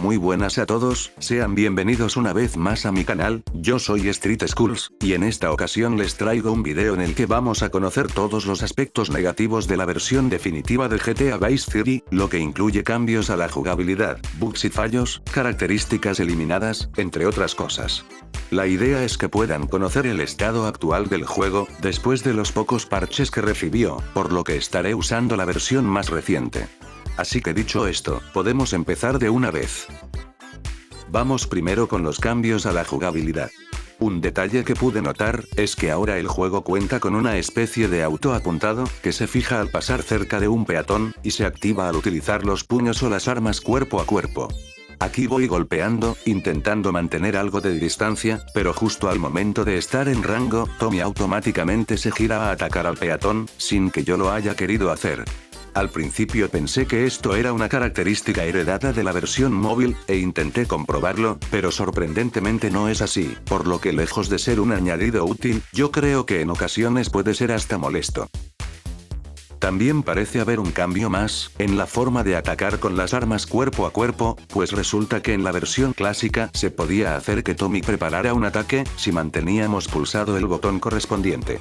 Muy buenas a todos, sean bienvenidos una vez más a mi canal. Yo soy Street Schools, y en esta ocasión les traigo un video en el que vamos a conocer todos los aspectos negativos de la versión definitiva de GTA Vice City, lo que incluye cambios a la jugabilidad, bugs y fallos, características eliminadas, entre otras cosas. La idea es que puedan conocer el estado actual del juego, después de los pocos parches que recibió, por lo que estaré usando la versión más reciente. Así que dicho esto, podemos empezar de una vez. Vamos primero con los cambios a la jugabilidad. Un detalle que pude notar, es que ahora el juego cuenta con una especie de auto apuntado, que se fija al pasar cerca de un peatón, y se activa al utilizar los puños o las armas cuerpo a cuerpo. Aquí voy golpeando, intentando mantener algo de distancia, pero justo al momento de estar en rango, Tommy automáticamente se gira a atacar al peatón, sin que yo lo haya querido hacer. Al principio pensé que esto era una característica heredada de la versión móvil, e intenté comprobarlo, pero sorprendentemente no es así, por lo que lejos de ser un añadido útil, yo creo que en ocasiones puede ser hasta molesto. También parece haber un cambio más, en la forma de atacar con las armas cuerpo a cuerpo, pues resulta que en la versión clásica se podía hacer que Tommy preparara un ataque, si manteníamos pulsado el botón correspondiente.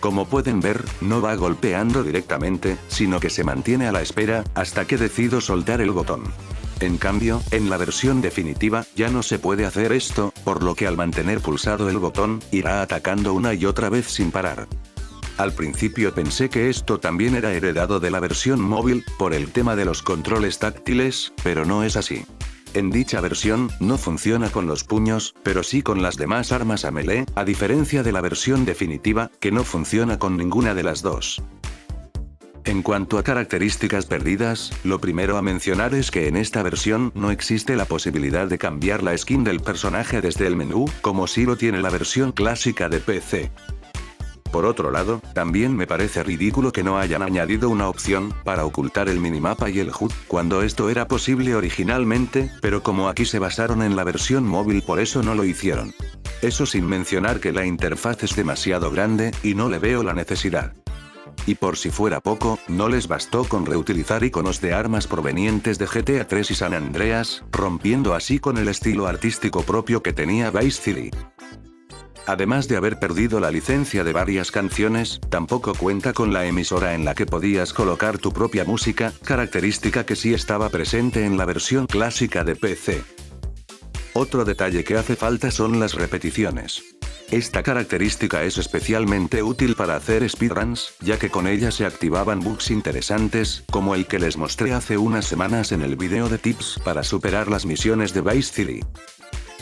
Como pueden ver, no va golpeando directamente, sino que se mantiene a la espera, hasta que decido soltar el botón. En cambio, en la versión definitiva, ya no se puede hacer esto, por lo que al mantener pulsado el botón, irá atacando una y otra vez sin parar. Al principio pensé que esto también era heredado de la versión móvil, por el tema de los controles táctiles, pero no es así. En dicha versión, no funciona con los puños, pero sí con las demás armas a melee, a diferencia de la versión definitiva, que no funciona con ninguna de las dos. En cuanto a características perdidas, lo primero a mencionar es que en esta versión no existe la posibilidad de cambiar la skin del personaje desde el menú, como sí lo tiene la versión clásica de PC. Por otro lado, también me parece ridículo que no hayan añadido una opción para ocultar el minimapa y el HUD, cuando esto era posible originalmente, pero como aquí se basaron en la versión móvil por eso no lo hicieron. Eso sin mencionar que la interfaz es demasiado grande, y no le veo la necesidad. Y por si fuera poco, no les bastó con reutilizar iconos de armas provenientes de GTA 3 y San Andreas, rompiendo así con el estilo artístico propio que tenía Vice City. Además de haber perdido la licencia de varias canciones, tampoco cuenta con la emisora en la que podías colocar tu propia música, característica que sí estaba presente en la versión clásica de PC. Otro detalle que hace falta son las repeticiones. Esta característica es especialmente útil para hacer speedruns, ya que con ella se activaban bugs interesantes, como el que les mostré hace unas semanas en el video de tips para superar las misiones de Vice City.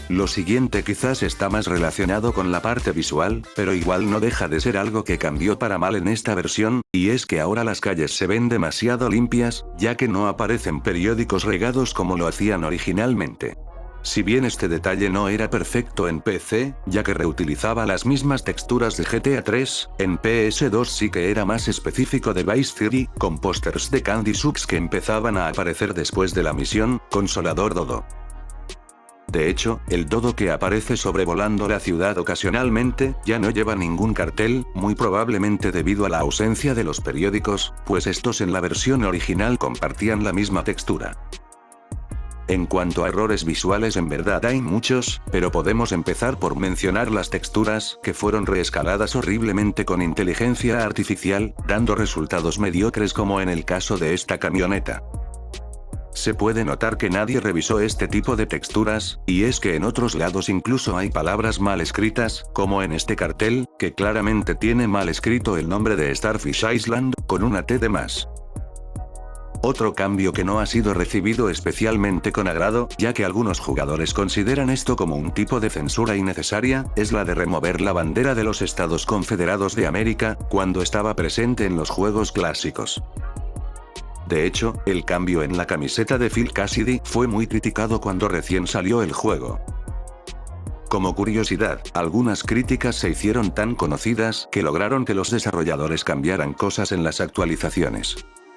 Lo siguiente quizás está más relacionado con la parte visual, pero igual no deja de ser algo que cambió para mal en esta versión, y es que ahora las calles se ven demasiado limpias, ya que no aparecen periódicos regados como lo hacían originalmente. Si bien este detalle no era perfecto en PC, ya que reutilizaba las mismas texturas de GTA 3, en PS2 sí que era más específico de Vice City, con pósters de Candy Subs que empezaban a aparecer después de la misión, Consolador Dodo. De hecho, el dodo que aparece sobrevolando la ciudad ocasionalmente, ya no lleva ningún cartel, muy probablemente debido a la ausencia de los periódicos, pues estos en la versión original compartían la misma textura. En cuanto a errores visuales en verdad hay muchos, pero podemos empezar por mencionar las texturas, que fueron reescaladas horriblemente con inteligencia artificial, dando resultados mediocres como en el caso de esta camioneta. Se puede notar que nadie revisó este tipo de texturas, y es que en otros lados incluso hay palabras mal escritas, como en este cartel, que claramente tiene mal escrito el nombre de Starfish Island, con una T de más. Otro cambio que no ha sido recibido especialmente con agrado, ya que algunos jugadores consideran esto como un tipo de censura innecesaria, es la de remover la bandera de los Estados Confederados de América, cuando estaba presente en los juegos clásicos. De hecho, el cambio en la camiseta de Phil Cassidy fue muy criticado cuando recién salió el juego. Como curiosidad, algunas críticas se hicieron tan conocidas que lograron que los desarrolladores cambiaran cosas en las actualizaciones.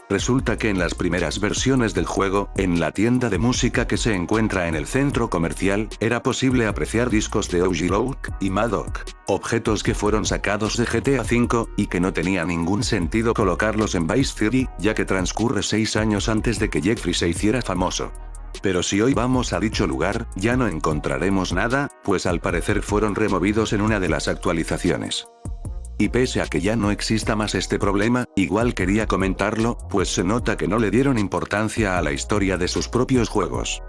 Resulta que en las primeras versiones del juego, en la tienda de música que se encuentra en el centro comercial, era posible apreciar discos de OG Rock y Madoc, objetos que fueron sacados de GTA V, y que no tenía ningún sentido colocarlos en Vice City, ya que transcurre 6 años antes de que Jeffrey se hiciera famoso. Pero si hoy vamos a dicho lugar, ya no encontraremos nada, pues al parecer fueron removidos en una de las actualizaciones. Y pese a que ya no exista más este problema, igual quería comentarlo, pues se nota que no le dieron importancia a la historia de sus propios juegos.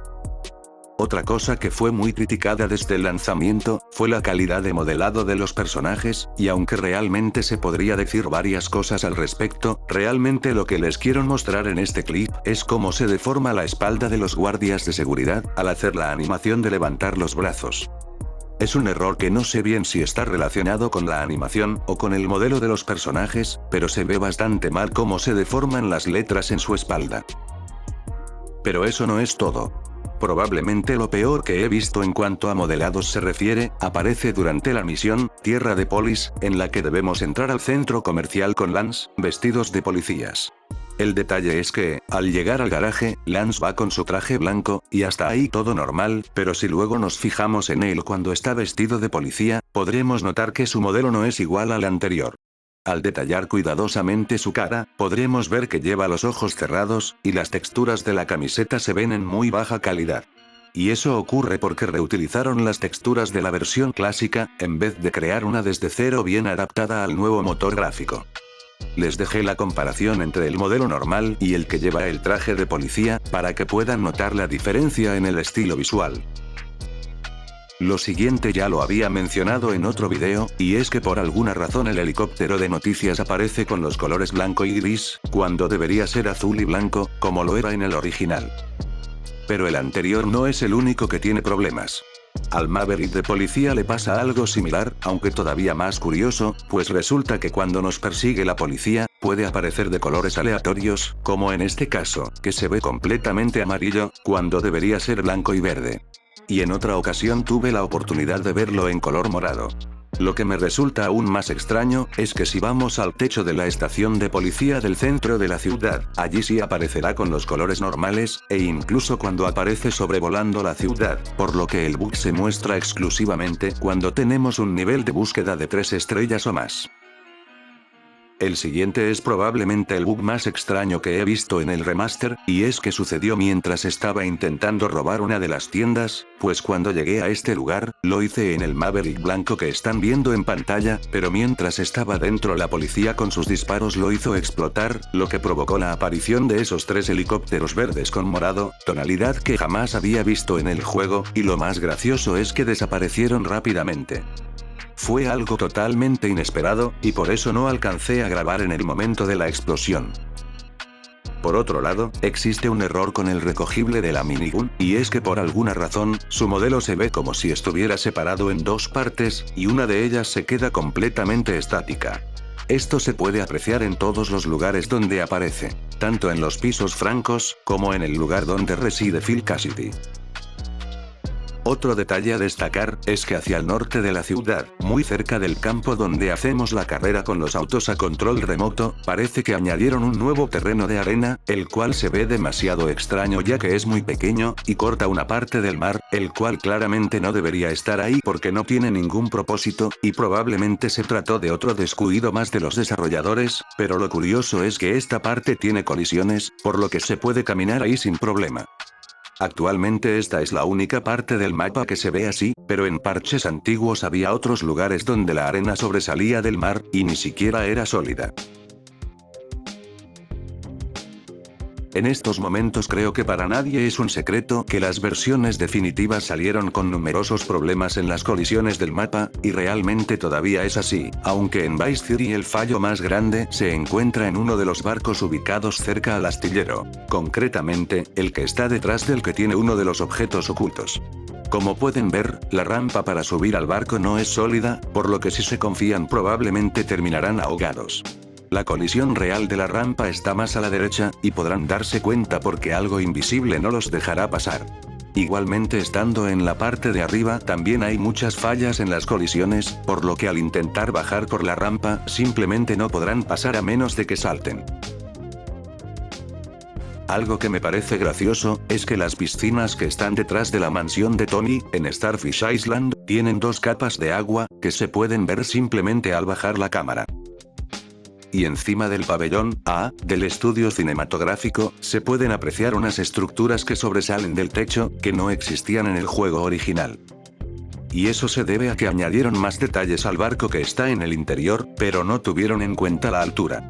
Otra cosa que fue muy criticada desde el lanzamiento, fue la calidad de modelado de los personajes, y aunque realmente se podría decir varias cosas al respecto, realmente lo que les quiero mostrar en este clip, es cómo se deforma la espalda de los guardias de seguridad, al hacer la animación de levantar los brazos. Es un error que no sé bien si está relacionado con la animación, o con el modelo de los personajes, pero se ve bastante mal cómo se deforman las letras en su espalda. Pero eso no es todo. Probablemente lo peor que he visto en cuanto a modelados se refiere, aparece durante la misión, Tierra de Polis, en la que debemos entrar al centro comercial con Lance, vestidos de policías. El detalle es que, al llegar al garaje, Lance va con su traje blanco, y hasta ahí todo normal, pero si luego nos fijamos en él cuando está vestido de policía, podremos notar que su modelo no es igual al anterior. Al detallar cuidadosamente su cara, podremos ver que lleva los ojos cerrados, y las texturas de la camiseta se ven en muy baja calidad. Y eso ocurre porque reutilizaron las texturas de la versión clásica, en vez de crear una desde cero bien adaptada al nuevo motor gráfico. Les dejé la comparación entre el modelo normal y el que lleva el traje de policía, para que puedan notar la diferencia en el estilo visual. Lo siguiente ya lo había mencionado en otro video, y es que por alguna razón el helicóptero de noticias aparece con los colores blanco y gris, cuando debería ser azul y blanco, como lo era en el original. Pero el anterior no es el único que tiene problemas. Al Maverick de policía le pasa algo similar, aunque todavía más curioso, pues resulta que cuando nos persigue la policía, puede aparecer de colores aleatorios, como en este caso, que se ve completamente amarillo, cuando debería ser blanco y verde. Y en otra ocasión tuve la oportunidad de verlo en color morado. Lo que me resulta aún más extraño, es que si vamos al techo de la estación de policía del centro de la ciudad, allí sí aparecerá con los colores normales, e incluso cuando aparece sobrevolando la ciudad, por lo que el bug se muestra exclusivamente cuando tenemos un nivel de búsqueda de 3 estrellas o más. El siguiente es probablemente el bug más extraño que he visto en el remaster, y es que sucedió mientras estaba intentando robar una de las tiendas, pues cuando llegué a este lugar, lo hice en el Maverick blanco que están viendo en pantalla, pero mientras estaba dentro la policía con sus disparos lo hizo explotar, lo que provocó la aparición de esos 3 helicópteros verdes con morado, tonalidad que jamás había visto en el juego, y lo más gracioso es que desaparecieron rápidamente. Fue algo totalmente inesperado, y por eso no alcancé a grabar en el momento de la explosión. Por otro lado, existe un error con el recogible de la minigun, y es que por alguna razón, su modelo se ve como si estuviera separado en 2 partes, y una de ellas se queda completamente estática. Esto se puede apreciar en todos los lugares donde aparece, tanto en los pisos francos, como en el lugar donde reside Phil Cassidy. Otro detalle a destacar, es que hacia el norte de la ciudad, muy cerca del campo donde hacemos la carrera con los autos a control remoto, parece que añadieron un nuevo terreno de arena, el cual se ve demasiado extraño ya que es muy pequeño, y corta una parte del mar, el cual claramente no debería estar ahí porque no tiene ningún propósito, y probablemente se trató de otro descuido más de los desarrolladores, pero lo curioso es que esta parte tiene colisiones, por lo que se puede caminar ahí sin problema. Actualmente esta es la única parte del mapa que se ve así, pero en parches antiguos había otros lugares donde la arena sobresalía del mar, y ni siquiera era sólida. En estos momentos creo que para nadie es un secreto que las versiones definitivas salieron con numerosos problemas en las colisiones del mapa, y realmente todavía es así, aunque en Vice City el fallo más grande se encuentra en uno de los barcos ubicados cerca al astillero, concretamente, el que está detrás del que tiene uno de los objetos ocultos. Como pueden ver, la rampa para subir al barco no es sólida, por lo que si se confían probablemente terminarán ahogados. La colisión real de la rampa está más a la derecha, y podrán darse cuenta porque algo invisible no los dejará pasar. Igualmente estando en la parte de arriba también hay muchas fallas en las colisiones, por lo que al intentar bajar por la rampa, simplemente no podrán pasar a menos de que salten. Algo que me parece gracioso, es que las piscinas que están detrás de la mansión de Tony, en Starfish Island, tienen 2 capas de agua, que se pueden ver simplemente al bajar la cámara. y encima del pabellón A del estudio cinematográfico, se pueden apreciar unas estructuras que sobresalen del techo, que no existían en el juego original. Y eso se debe a que añadieron más detalles al barco que está en el interior, pero no tuvieron en cuenta la altura.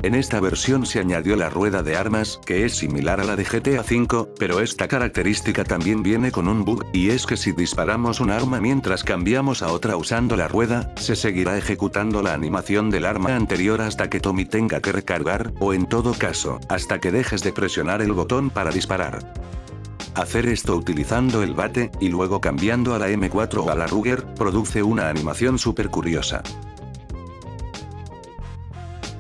En esta versión se añadió la rueda de armas, que es similar a la de GTA V, pero esta característica también viene con un bug, y es que si disparamos un arma mientras cambiamos a otra usando la rueda, se seguirá ejecutando la animación del arma anterior hasta que Tommy tenga que recargar, o en todo caso, hasta que dejes de presionar el botón para disparar. Hacer esto utilizando el bate, y luego cambiando a la M4 o a la Ruger, produce una animación súper curiosa.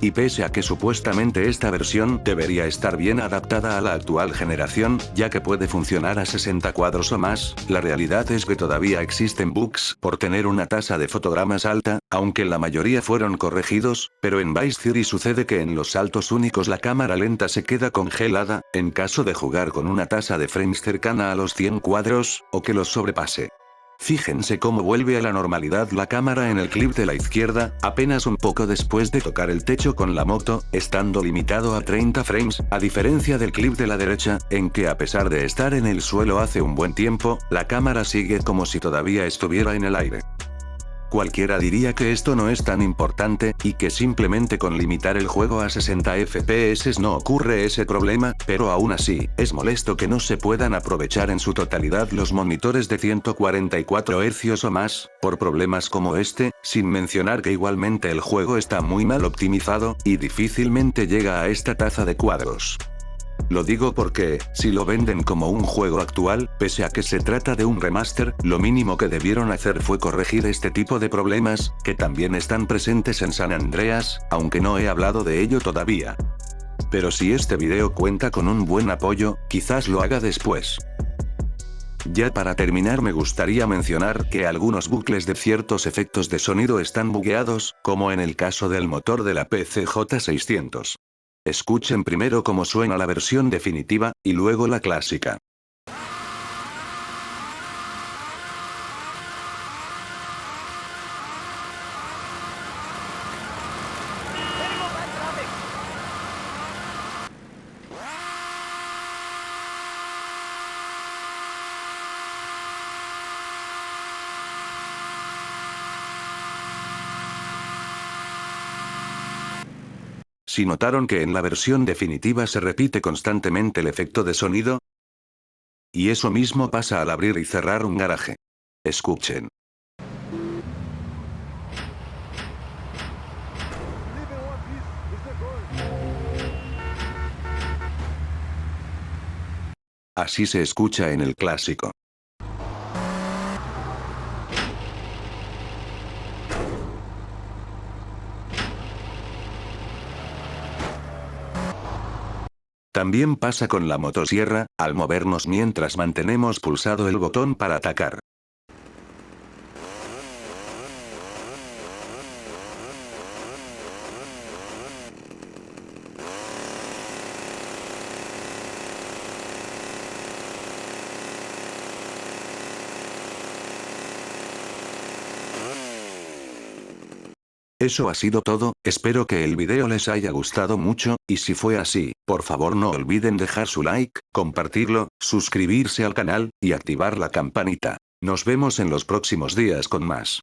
Y pese a que supuestamente esta versión debería estar bien adaptada a la actual generación, ya que puede funcionar a 60 cuadros o más, la realidad es que todavía existen bugs por tener una tasa de fotogramas alta, aunque la mayoría fueron corregidos, pero en Vice City sucede que en los saltos únicos la cámara lenta se queda congelada, en caso de jugar con una tasa de frames cercana a los 100 cuadros, o que los sobrepase. Fíjense cómo vuelve a la normalidad la cámara en el clip de la izquierda, apenas un poco después de tocar el techo con la moto, estando limitado a 30 frames, a diferencia del clip de la derecha, en que a pesar de estar en el suelo hace un buen tiempo, la cámara sigue como si todavía estuviera en el aire. Cualquiera diría que esto no es tan importante, y que simplemente con limitar el juego a 60 FPS no ocurre ese problema, pero aún así, es molesto que no se puedan aprovechar en su totalidad los monitores de 144 Hz o más, por problemas como este, sin mencionar que igualmente el juego está muy mal optimizado, y difícilmente llega a esta tasa de cuadros. Lo digo porque, si lo venden como un juego actual, pese a que se trata de un remaster, lo mínimo que debieron hacer fue corregir este tipo de problemas, que también están presentes en San Andreas, aunque no he hablado de ello todavía. Pero si este video cuenta con un buen apoyo, quizás lo haga después. Ya para terminar me gustaría mencionar que algunos bucles de ciertos efectos de sonido están bugueados, como en el caso del motor de la PCJ600. Escuchen primero cómo suena la versión definitiva, y luego la clásica. ¿Si notaron que en la versión definitiva se repite constantemente el efecto de sonido? Y eso mismo pasa al abrir y cerrar un garaje. Escuchen. Así se escucha en el clásico. También pasa con la motosierra, al movernos mientras mantenemos pulsado el botón para atacar. Eso ha sido todo, espero que el video les haya gustado mucho, y si fue así, por favor no olviden dejar su like, compartirlo, suscribirse al canal, y activar la campanita. Nos vemos en los próximos días con más.